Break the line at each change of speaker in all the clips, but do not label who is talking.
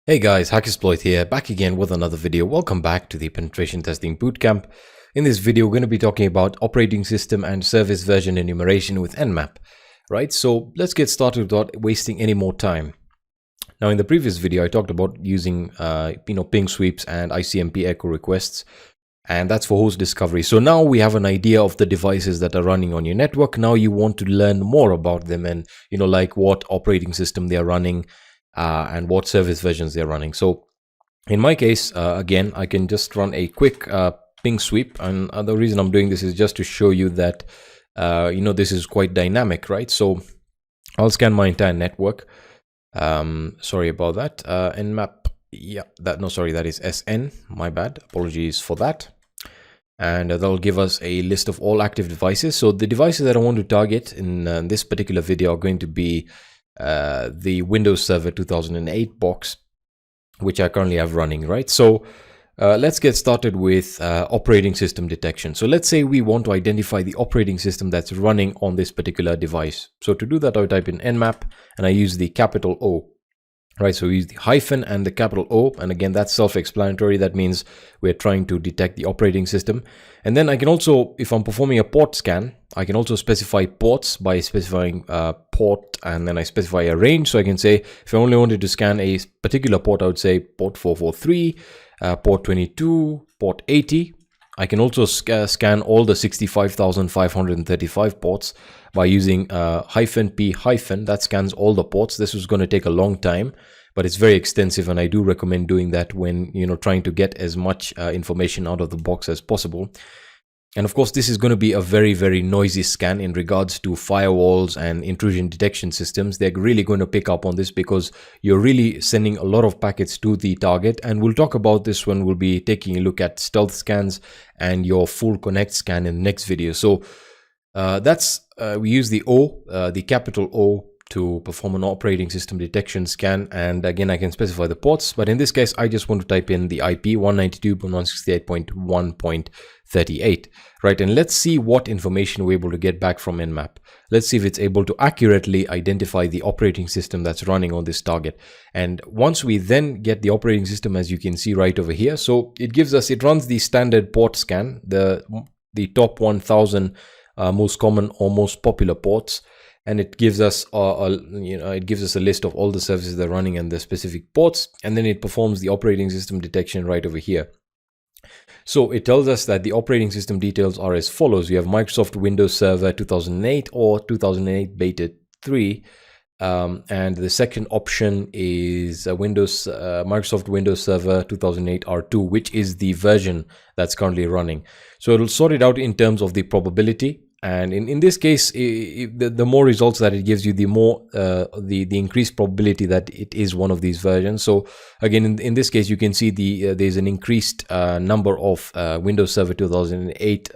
Hey guys, HackerSploit here, back again with another video. Welcome back to the Penetration Testing Bootcamp. In this video, we're going to be talking about operating system and service version enumeration with Nmap, right? So let's get started without wasting any more time. Now, in the previous video, I talked about using, ping sweeps and ICMP echo requests, and that's for host discovery. So now we have an idea of the devices that are running on your network. Now you want to learn more about them and, like what operating system they are running, and what service versions they're running. So in my case, again, I can just run a quick ping sweep. And the reason I'm doing this is just to show you that, this is quite dynamic, right? So I'll scan my entire network. Sorry about that. Nmap. Yeah, that is SN. My bad. Apologies for that. And that'll give us a list of all active devices. So the devices that I want to target in this particular video are going to be the Windows Server 2008 box, which I currently have running, right? So let's get started with operating system detection. So let's say we want to identify the operating system that's running on this particular device. So to do that, I type in Nmap and I use the capital O, right? So we use the hyphen and the capital O. And again, that's self-explanatory. That means we're trying to detect the operating system. And then I can also, if I'm performing a port scan, I can also specify ports by specifying port, and then I specify a range. So I can say, if I only wanted to scan a particular port, I would say port 443, port 22, port 80. I can also scan all the 65,535 ports by using hyphen P hyphen. That scans all the ports. This is going to take a long time, but it's very extensive, and I do recommend doing that when trying to get as much information out of the box as possible. And of course, this is going to be a very, very noisy scan in regards to firewalls and intrusion detection systems. They're really going to pick up on this because you're really sending a lot of packets to the target. And we'll talk about this when we'll be taking a look at stealth scans and your full connect scan in the next video. So we use the O, the capital O, to perform an operating system detection scan. And again, I can specify the ports, but in this case, I just want to type in the IP 192.168.1.38, right? And let's see what information we're able to get back from Nmap. Let's see if it's able to accurately identify the operating system that's running on this target. And once we then get the operating system, as you can see right over here, so it runs the standard port scan, the top 1000 most common or most popular ports. And it gives us a list of all the services that are running and the specific ports, and then it performs the operating system detection right over here. So it tells us that the operating system details are as follows. We have Microsoft Windows Server 2008 or 2008 Beta 3, and the second option is Microsoft Windows Server 2008 R2, which is the version that's currently running. So it'll sort it out in terms of the probability. And in this case, the more results that it gives you, the more the increased probability that it is one of these versions. So again, in this case, you can see there's an increased number of Windows Server 2008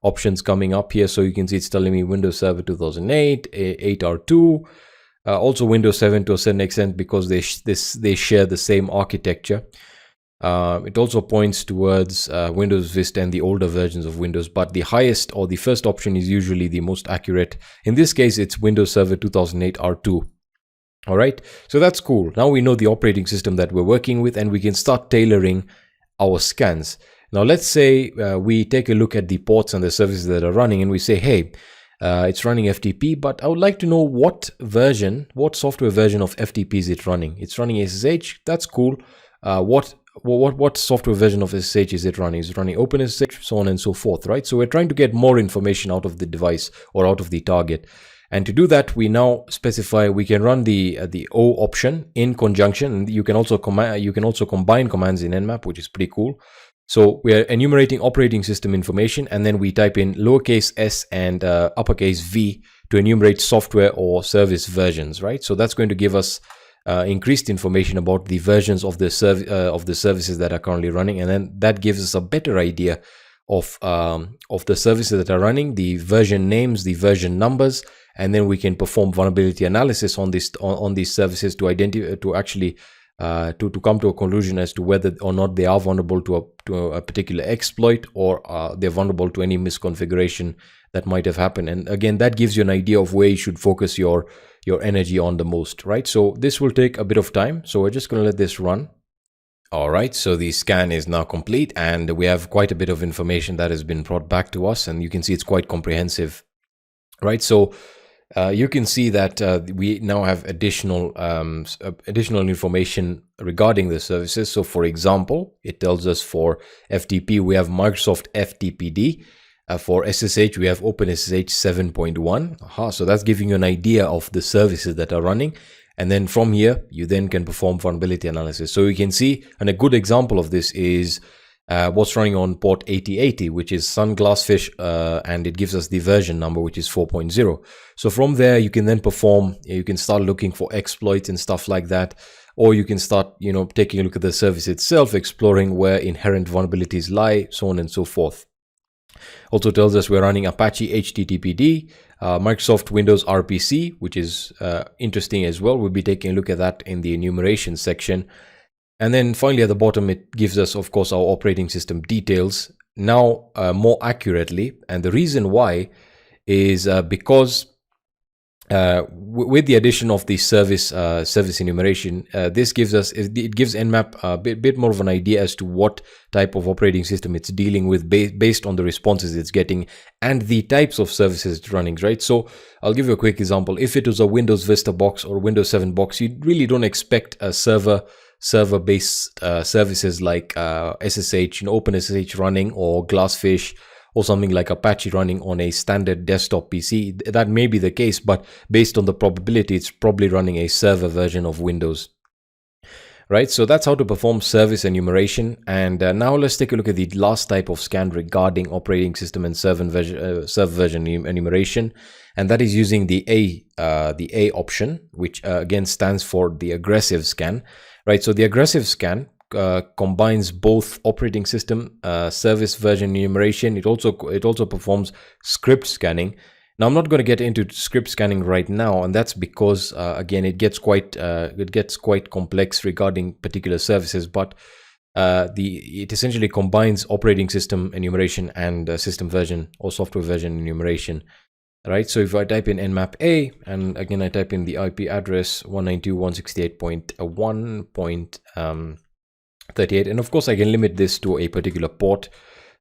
options coming up here. So you can see it's telling me Windows Server 2008, 8R2, also Windows 7 to a certain extent because they share the same architecture. It also points towards Windows Vista and the older versions of Windows, but the highest or the first option is usually the most accurate. In this case, it's Windows Server 2008 R2. All right, so that's cool. Now we know the operating system that we're working with, and we can start tailoring our scans. Now let's say we take a look at the ports and the services that are running, and we say, hey, it's running FTP, but I would like to know what software version of FTP is it running? It's running SSH. That's cool. What software version of SSH is it running? Is it running OpenSSH, so on and so forth, right? So we're trying to get more information out of the device or out of the target. And to do that, we now specify we can run the O option in conjunction. And you can also combine commands in Nmap, which is pretty cool. So we are enumerating operating system information, and then we type in lowercase s and uppercase V to enumerate software or service versions, right? So that's going to give us increased information about the versions of the services that are currently running, and then that gives us a better idea of the services that are running, the version names, the version numbers, and then we can perform vulnerability analysis on these services to actually come to a conclusion as to whether or not they are vulnerable to a particular exploit, or they're vulnerable to any misconfiguration that might have happened. And again, that gives you an idea of where you should focus your your energy on the most, right? So this will take a bit of time. So we're just going to let this run. All right, so the scan is now complete and we have quite a bit of information that has been brought back to us, and you can see it's quite comprehensive, right? So you can see that we now have additional information regarding the services. So for example, it tells us for FTP, we have Microsoft FTPD. For SSH, we have OpenSSH 7.1. So that's giving you an idea of the services that are running. And then from here, you then can perform vulnerability analysis. So you can see, and a good example of this is what's running on port 8080, which is Sun Glassfish, and it gives us the version number, which is 4.0. So from there, you can then perform, you can start looking for exploits and stuff like that, or you can start, taking a look at the service itself, exploring where inherent vulnerabilities lie, so on and so forth. Also tells us we're running Apache HTTPD, Microsoft Windows RPC, which is interesting as well. We'll be taking a look at that in the enumeration section. And then finally at the bottom, it gives us, of course, our operating system details now more accurately. And the reason why is because with the addition of the service enumeration, this gives us, it gives Nmap a bit more of an idea as to what type of operating system it's dealing with based on the responses it's getting and the types of services it's running, right? So I'll give you a quick example. If it was a Windows Vista box or Windows 7 box, you really don't expect a server-based services like SSH, OpenSSH running, or Glassfish, or something like Apache running on a standard desktop PC. That may be the case, but based on the probability, it's probably running a server version of Windows. Right, so that's how to perform service enumeration. And now let's take a look at the last type of scan regarding operating system and server version enumeration, and that is using the A option, which again stands for the aggressive scan. Right, so the aggressive scan combines both operating system service version enumeration. It also performs script scanning. Now I'm not going to get into script scanning right now, and that's because again it gets quite complex regarding particular services. But it essentially combines operating system enumeration and system version or software version enumeration. Right, so if I type in Nmap A, and again I type in the IP address 192.168.1.38, and of course I can limit this to a particular port.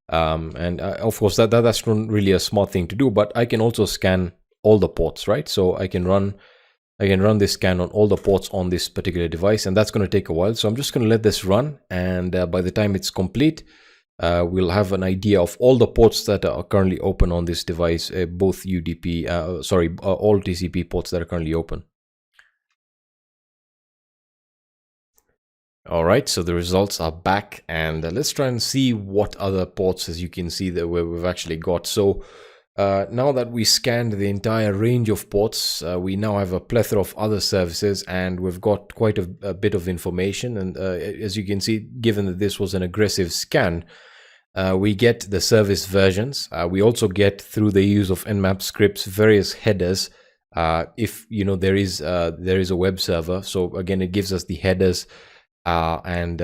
And of course that's not really a smart thing to do, but I can also scan all the ports, right? So I can run this scan on all the ports on this particular device, and that's going to take a while. So I'm just going to let this run, and by the time it's complete, we'll have an idea of all the ports that are currently open on this device, both UDP, all TCP ports that are currently open. All right, so the results are back, and let's try and see what other ports, as you can see, that we've actually got. So now that we scanned the entire range of ports, we now have a plethora of other services, and we've got quite a bit of information. And as you can see, given that this was an aggressive scan, we get the service versions. We also get, through the use of Nmap scripts, various headers. If there is a web server, so again it gives us the headers. And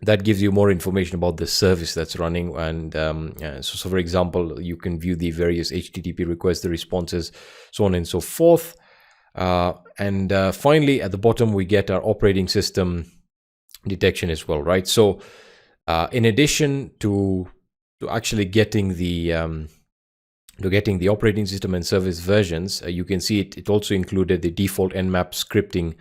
that gives you more information about the service that's running. And so for example, you can view the various HTTP requests, the responses, so on and so forth. And finally, at the bottom, we get our operating system detection as well, right? So in addition to actually getting the operating system and service versions, you can see it also included the default Nmap scripting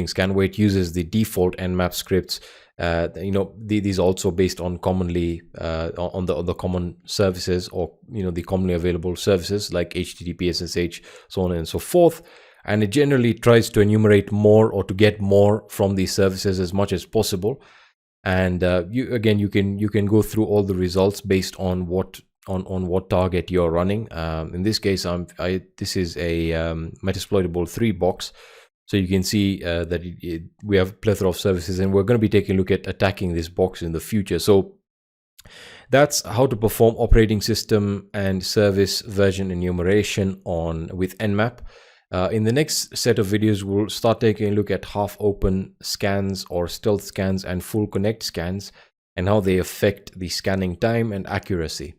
scan, where it uses the default Nmap scripts. These are also based on commonly on the common services, or the commonly available services like HTTP, SSH, so on and so forth. And it generally tries to enumerate more, or to get more from these services as much as possible. And you can go through all the results based on what target you're running. In this case, this is a Metasploitable 3 box. So you can see that we have a plethora of services, and we're going to be taking a look at attacking this box in the future. So that's how to perform operating system and service version enumeration with Nmap. In the next set of videos, we'll start taking a look at half-open scans, or stealth scans, and full connect scans, and how they affect the scanning time and accuracy.